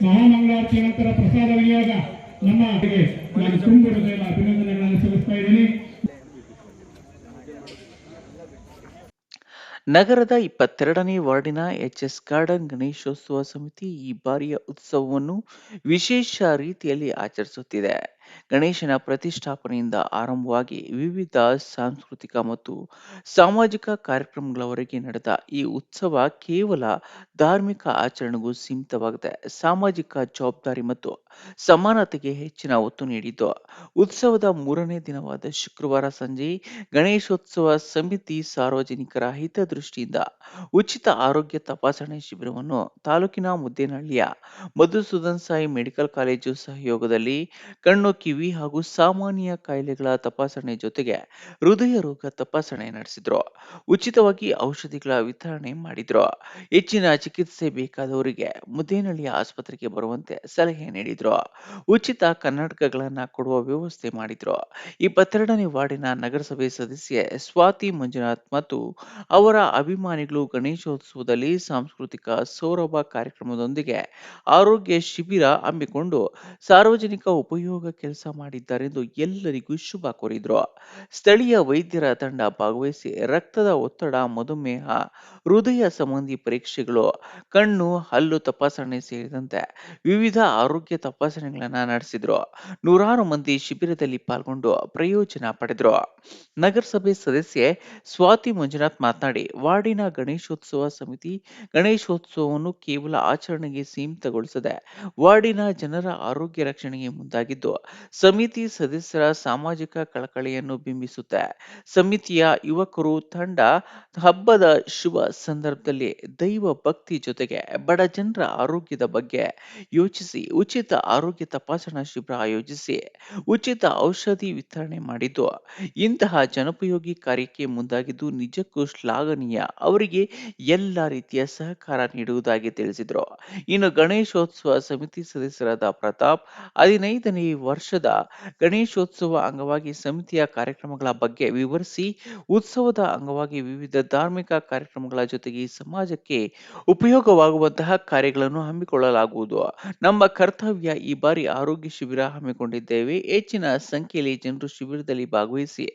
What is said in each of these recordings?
ಮಹಾಮಂಗಳಾರತಿ ನಂತರ ಪ್ರಸಾದ ವಿನಿಯೋಗ ನಮ್ಮ ನಾನು ತುಂಬ ಹೃದಯದ ಅಭಿನಂದನೆಗಳನ್ನು ಸಲ್ಲಿಸ್ತಾ ಇದ್ದೀನಿ. ನಗರದ 22ನೇ ವಾರ್ಡಿನ ಎಚ್ಎಸ್ ಗಾರ್ಡನ್ ಗಣೇಶೋತ್ಸವ ಸಮಿತಿ ಈ ಬಾರಿಯ ಉತ್ಸವವನ್ನು ವಿಶೇಷ ರೀತಿಯಲ್ಲಿ ಆಚರಿಸುತ್ತಿದೆ. ಗಣೇಶನ ಪ್ರತಿಷ್ಠಾಪನೆಯಿಂದ ಆರಂಭವಾಗಿ ವಿವಿಧ ಸಾಂಸ್ಕೃತಿಕ ಮತ್ತು ಸಾಮಾಜಿಕ ಕಾರ್ಯಕ್ರಮಗಳವರೆಗೆ ನಡೆದ ಈ ಉತ್ಸವ ಕೇವಲ ಧಾರ್ಮಿಕ ಆಚರಣೆಗೂ ಸೀಮಿತವಾಗದೆ ಸಾಮಾಜಿಕ ಜವಾಬ್ದಾರಿ ಮತ್ತು ಸಮಾನತೆಗೆ ಹೆಚ್ಚಿನ ಒತ್ತು ನೀಡಿದ್ದು, ಉತ್ಸವದ 3ನೇ ದಿನವಾದ ಶುಕ್ರವಾರ ಸಂಜೆ ಗಣೇಶೋತ್ಸವ ಸಮಿತಿ ಸಾರ್ವಜನಿಕರ ಹಿತದೃಷ್ಟಿಯಿಂದ ಉಚಿತ ಆರೋಗ್ಯ ತಪಾಸಣೆ ಶಿಬಿರವನ್ನು ತಾಲೂಕಿನ ಮುದ್ದೇನಹಳ್ಳಿಯ ಮಧುಸೂದನ್ ಸಾಯಿ ಮೆಡಿಕಲ್ ಕಾಲೇಜು ಸಹಯೋಗದಲ್ಲಿ ಕಣ್ಣು, ಕಿವಿ ಹಾಗೂ ಸಾಮಾನ್ಯ ಕಾಯಿಲೆಗಳ ತಪಾಸಣೆ ಜೊತೆಗೆ ಹೃದಯ ರೋಗ ತಪಾಸಣೆ ನಡೆಸಿದ್ರು. ಉಚಿತವಾಗಿ ಔಷಧಿಗಳ ವಿತರಣೆ ಮಾಡಿದ್ರು. ಹೆಚ್ಚಿನ ಚಿಕಿತ್ಸೆ ಬೇಕಾದವರಿಗೆ ಮುದ್ದೇನಹಳ್ಳಿಯ ಆಸ್ಪತ್ರೆಗೆ ಬರುವಂತೆ ಸಲಹೆ ನೀಡಿದ್ರು. ಉಚಿತ ಕನ್ನಡಕಗಳನ್ನ ಕೊಡುವ ವ್ಯವಸ್ಥೆ ಮಾಡಿದ್ರು. 22ನೇ ವಾರ್ಡಿನ ನಗರಸಭೆ ಸದಸ್ಯೆ ಸ್ವಾತಿ ಮಂಜುನಾಥ್ ಮತ್ತು ಅವರ ಅಭಿಮಾನಿಗಳು ಗಣೇಶೋತ್ಸವದಲ್ಲಿ ಸಾಂಸ್ಕೃತಿಕ ಸೌರಭ ಕಾರ್ಯಕ್ರಮದೊಂದಿಗೆ ಆರೋಗ್ಯ ಶಿಬಿರ ಹಮ್ಮಿಕೊಂಡು ಸಾರ್ವಜನಿಕ ಉಪಯೋಗ ಕೆಲಸ ಮಾಡಿದ್ದಾರೆಂದು ಎಲ್ಲರಿಗೂ ಶುಭ ಕೋರಿದ್ರು. ಸ್ಥಳೀಯ ವೈದ್ಯರ ತಂಡ ಭಾಗವಹಿಸಿ ರಕ್ತದ ಒತ್ತಡ, ಮಧುಮೇಹ, ಹೃದಯ ಸಂಬಂಧಿ ಪರೀಕ್ಷೆಗಳು, ಕಣ್ಣು, ಹಲ್ಲು ತಪಾಸಣೆ ಸೇರಿದಂತೆ ವಿವಿಧ ಆರೋಗ್ಯ ತಪಾಸಣೆಗಳನ್ನ ನಡೆಸಿದ್ರು. ನೂರಾರು ಮಂದಿ ಶಿಬಿರದಲ್ಲಿ ಪಾಲ್ಗೊಂಡು ಪ್ರಯೋಜನ ಪಡೆದ್ರು. ನಗರಸಭೆ ಸದಸ್ಯೆ ಸ್ವಾತಿ ಮಂಜುನಾಥ್ ಮಾತನಾಡಿ, ವಾರ್ಡಿನ ಗಣೇಶೋತ್ಸವ ಸಮಿತಿ ಗಣೇಶೋತ್ಸವವನ್ನು ಕೇವಲ ಆಚರಣೆಗೆ ಸೀಮಿತಗೊಳಿಸದೆ ವಾರ್ಡಿನ ಜನರ ಆರೋಗ್ಯ ರಕ್ಷಣೆಗೆ ಮುಂದಾಗಿದ್ದು, ಸಮಿತಿ ಸದಸ್ಯರ ಸಾಮಾಜಿಕ ಕಳಕಳಿಯನ್ನು ಬಿಂಬಿಸುತ್ತೆ. ಸಮಿತಿಯ ಯುವಕರು ತಂಡ ಹಬ್ಬದ ಶುಭ ಸಂದರ್ಭದಲ್ಲಿ ದೈವ ಭಕ್ತಿ ಜೊತೆಗೆ ಬಡ ಜನರ ಆರೋಗ್ಯದ ಬಗ್ಗೆ ಯೋಚಿಸಿ ಉಚಿತ ಆರೋಗ್ಯ ತಪಾಸಣಾ ಶಿಬಿರ ಆಯೋಜಿಸಿ ಉಚಿತ ಔಷಧಿ ವಿತರಣೆ ಮಾಡಿದ್ದು, ಇಂತಹ ಜನೋಪಯೋಗಿ ಕಾರ್ಯಕ್ಕೆ ಮುಂದಾಗಿದ್ದು ನಿಜಕ್ಕೂ ಶ್ಲಾಘನೀಯ. ಅವರಿಗೆ ಎಲ್ಲ ರೀತಿಯ ಸಹಕಾರ ನೀಡುವುದಾಗಿ ತಿಳಿಸಿದರು. ಇನ್ನು ಗಣೇಶೋತ್ಸವ ಸಮಿತಿ ಸದಸ್ಯರಾದ ಪ್ರತಾಪ್ 15ನೇ ವರ್ಷದ ಗಣೇಶೋತ್ಸವ ಅಂಗವಾಗಿ ಸಮಿತಿಯ ಕಾರ್ಯಕ್ರಮಗಳ ಬಗ್ಗೆ ವಿವರಿಸಿ, ಉತ್ಸವದ ಅಂಗವಾಗಿ ವಿವಿಧ ಧಾರ್ಮಿಕ ಕಾರ್ಯಕ್ರಮಗಳ ಜೊತೆಗೆ ಸಮಾಜಕ್ಕೆ ಉಪಯೋಗವಾಗುವಂತಹ ಕಾರ್ಯಗಳನ್ನು ಹಮ್ಮಿಕೊಳ್ಳಲಾಗುವುದು. ನಮ್ಮ ಕರ್ತವ್ಯ. ಈ ಬಾರಿ ಆರೋಗ್ಯ ಶಿಬಿರ ಹಮ್ಮಿಕೊಂಡಿದ್ದೇವೆ. ಹೆಚ್ಚಿನ ಸಂಖ್ಯೆಯಲ್ಲಿ ಜನರು ಶಿಬಿರದಲ್ಲಿ ಭಾಗವಹಿಸಿ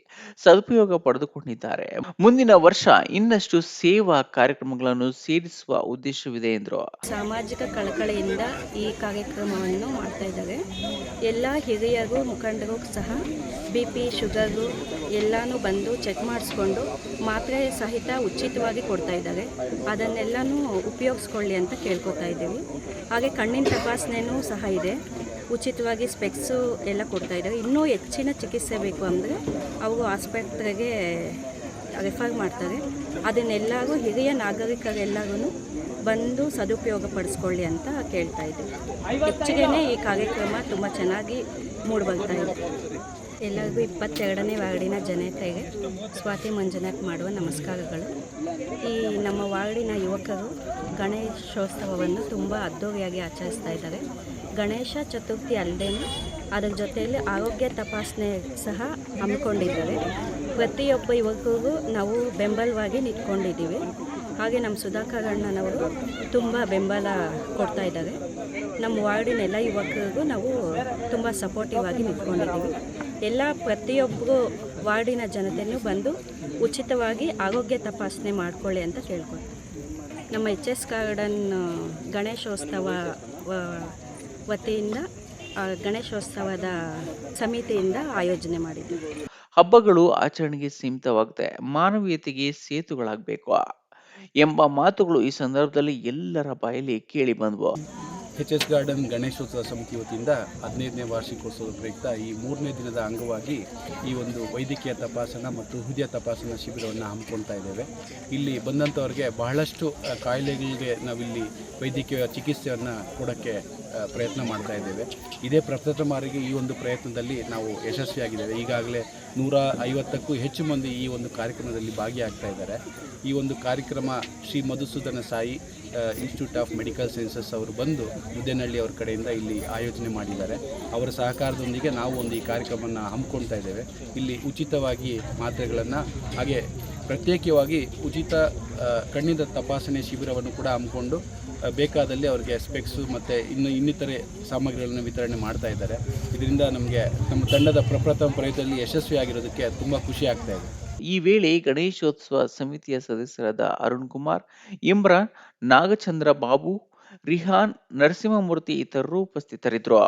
ಸದುಪಯೋಗ ಪಡೆದುಕೊಂಡಿದ್ದಾರೆ. ಮುಂದಿನ ವರ್ಷ ಇನ್ನಷ್ಟು ಸೇವಾ ಕಾರ್ಯಕ್ರಮಗಳನ್ನು ಸೇರಿಸುವ ಉದ್ದೇಶವಿದೆ ಎಂದರು. ಸಾಮಾಜಿಕ ಕಳಕಳಿಯಿಂದ ಈ ಕಾರ್ಯಕ್ರಮವನ್ನು ಮಾಡ್ತಾ ಇದ್ದಾರೆ. ಎಲ್ಲ ಹಿರಿಯರು, ಮುಖಂಡರು ಸಹ BP, ಶುಗರು ಎಲ್ಲನೂ ಬಂದು ಚೆಕ್ ಮಾಡಿಸ್ಕೊಂಡು ಮಾತ್ರೆ ಸಹಿತ ಉಚಿತವಾಗಿ ಕೊಡ್ತಾ ಇದ್ದಾರೆ. ಅದನ್ನೆಲ್ಲನೂ ಉಪಯೋಗಿಸ್ಕೊಳ್ಳಿ ಅಂತ ಕೇಳ್ಕೊತಾ ಇದ್ದೀವಿ. ಹಾಗೆ ಕಣ್ಣಿನ ತಪಾಸಣೆನೂ ಸಹ ಇದೆ. ಉಚಿತವಾಗಿ ಸ್ಪೆಕ್ಸು ಎಲ್ಲ ಕೊಡ್ತಾ ಇದ್ದಾರೆ. ಇನ್ನೂ ಹೆಚ್ಚಿನ ಚಿಕಿತ್ಸೆ ಬೇಕು ಅಂದರೆ ಅವರು ಆಸ್ಪತ್ರೆಗೆ ರೆಫರ್ ಮಾಡ್ತಾರೆ. ಅದನ್ನೆಲ್ಲರೂ ಹಿರಿಯ ನಾಗರಿಕರೆಲ್ಲರೂ ಬಂದು ಸದುಪಯೋಗ ಪಡಿಸ್ಕೊಳ್ಳಿ ಅಂತ ಕೇಳ್ತಾ ಇದ್ದೀವಿ. ಹೆಚ್ಚಿಗೆ ಈ ಕಾರ್ಯಕ್ರಮ ತುಂಬ ಚೆನ್ನಾಗಿ ಮೂಡಿಬರ್ತಾ ಇದೆ. ಎಲ್ಲರಿಗೂ 22ನೇ ವಾರ್ಡಿನ ಜನತೆಗೆ ಸ್ವಾತಿ ಮಂಜುನಾಥ್ ಮಾಡುವ ನಮಸ್ಕಾರಗಳು. ಈ ನಮ್ಮ ವಾರ್ಡಿನ ಯುವಕರು ಗಣೇಶೋತ್ಸವವನ್ನು ತುಂಬ ಅದ್ಧೂರಿಯಾಗಿ ಆಚರಿಸ್ತಾ ಇದ್ದಾರೆ. ಗಣೇಶ ಚತುರ್ಥಿ ಅಲ್ಲದೆ ಅದರ ಜೊತೆಯಲ್ಲಿ ಆರೋಗ್ಯ ತಪಾಸಣೆ ಸಹ ಹಮ್ಮಿಕೊಂಡಿದ್ದಾರೆ. ಪ್ರತಿಯೊಬ್ಬ ಯುವಕರಿಗೂ ನಾವು ಬೆಂಬಲವಾಗಿ ನಿಂತ್ಕೊಂಡಿದ್ದೀವಿ. ಹಾಗೆ ನಮ್ಮ ಸುಧಾಕರ್ ಅಣ್ಣನವರು ತುಂಬ ಬೆಂಬಲ ಕೊಡ್ತಾ ಇದ್ದಾರೆ. ನಮ್ಮ ವಾರ್ಡಿನ ಎಲ್ಲ ಯುವಕರಿಗೂ ನಾವು ತುಂಬ ಸಪೋರ್ಟಿವ್ ಆಗಿ ನಿಂತ್ಕೊಂಡಿದ್ದೀವಿ. ಎಲ್ಲ ಪ್ರತಿಯೊಬ್ಬರು ವಾರ್ಡಿನ ಜನತೆಯೂ ಬಂದು ಉಚಿತವಾಗಿ ಆರೋಗ್ಯ ತಪಾಸಣೆ ಮಾಡಿಕೊಳ್ಳಿ ಅಂತ ಕೇಳ್ಕೊಳ್ತೀವಿ. ನಮ್ಮ HS ಗಾರ್ಡನ್ ಗಣೇಶೋತ್ಸವ ವತಿಯಿಂದ ಗಣೇಶೋತ್ಸವದ ಸಮಿತಿಯಿಂದ ಆಯೋಜನೆ ಮಾಡಿದ್ದೀವಿ. ಹಬ್ಬಗಳು ಆಚರಣೆಗೆ ಸೀಮಿತವಾಗದೆ ಮಾನವೀಯತೆಗೆ ಸೇತುಗಳಾಗಬೇಕು ಎಂಬ ಮಾತುಗಳು ಈ ಸಂದರ್ಭದಲ್ಲಿ ಎಲ್ಲರ ಬಾಯಲ್ಲಿ ಕೇಳಿ ಬಂದವು. HS ಗಾರ್ಡನ್ ಗಣೇಶೋತ್ಸವ ಸಮಿತಿ ವತಿಯಿಂದ 15ನೇ ವಾರ್ಷಿಕೋತ್ಸವದ ಪ್ರಯುಕ್ತ ಈ 3ನೇ ದಿನದ ಅಂಗವಾಗಿ ಈ ಒಂದು ವೈದ್ಯಕೀಯ ತಪಾಸಣಾ ಮತ್ತು ಹೃದಯ ತಪಾಸಣಾ ಶಿಬಿರವನ್ನು ಹಮ್ಮಿಕೊಳ್ತಾ ಇದ್ದೇವೆ. ಇಲ್ಲಿ ಬಂದಂಥವ್ರಿಗೆ ಬಹಳಷ್ಟು ಕಾಯಿಲೆಗಳಿಗೆ ನಾವಿಲ್ಲಿ ವೈದ್ಯಕೀಯ ಚಿಕಿತ್ಸೆಯನ್ನು ಕೊಡೋಕ್ಕೆ ಪ್ರಯತ್ನ ಮಾಡ್ತಾ ಇದ್ದೇವೆ. ಇದೇ ಪ್ರಪ್ರಥಮ ಬಾರಿಗೆ ಈ ಒಂದು ಪ್ರಯತ್ನದಲ್ಲಿ ನಾವು ಯಶಸ್ವಿಯಾಗಿದ್ದೇವೆ. ಈಗಾಗಲೇ 150ಕ್ಕೂ ಹೆಚ್ಚು ಮಂದಿ ಈ ಒಂದು ಕಾರ್ಯಕ್ರಮದಲ್ಲಿ ಭಾಗಿಯಾಗ್ತಾ ಇದ್ದಾರೆ. ಈ ಒಂದು ಕಾರ್ಯಕ್ರಮ Shri Madhusudana Sai institute of medical sciences ಅವರು ಬಂದು ಮುದ್ದೇನಹಳ್ಳಿ ಅವ್ರ ಕಡೆಯಿಂದ ಇಲ್ಲಿ ಆಯೋಜನೆ ಮಾಡಿದ್ದಾರೆ. ಅವರ ಸಹಕಾರದೊಂದಿಗೆ ನಾವು ಒಂದು ಈ ಕಾರ್ಯಕ್ರಮವನ್ನು ಹಮ್ಮಿಕೊಳ್ತಾ ಇದ್ದೇವೆ. ಇಲ್ಲಿ ಉಚಿತವಾಗಿ ಮಾತ್ರೆಗಳನ್ನು ಹಾಗೆ ಪ್ರತ್ಯೇಕವಾಗಿ ಉಚಿತ ಕಣ್ಣಿನ ತಪಾಸಣೆ ಶಿಬಿರವನ್ನು ಕೂಡ ಹಮ್ಮಿಕೊಂಡು ಬೇಕಾದಲ್ಲಿ ಅವರಿಗೆ ಸ್ಪೆಕ್ಸು ಮತ್ತು ಇನ್ನಿತರೆ ಸಾಮಗ್ರಿಗಳನ್ನು ವಿತರಣೆ ಮಾಡ್ತಾ ಇದ್ದಾರೆ. ಇದರಿಂದ ನಮಗೆ ನಮ್ಮ ತಂಡದ ಪ್ರಪ್ರಥಮ ಪ್ರಯತ್ನದಲ್ಲಿ ಯಶಸ್ವಿಯಾಗಿರೋದಕ್ಕೆ ತುಂಬ ಖುಷಿ ಆಗ್ತಾ ಇದೆ. ಈ ವೇಳೆ ಗಣೇಶೋತ್ಸವ ಸಮಿತಿಯ ಸದಸ್ಯರಾದ ಅರುಣ್ ಕುಮಾರ್, ಇಮ್ರಾನ್, ನಾಗಚಂದ್ರ ಬಾಬು, ರಿಹಾನ್, ನರಸಿಂಹಮೂರ್ತಿ ಇತರರು ಉಪಸ್ಥಿತರಿದ್ದರು.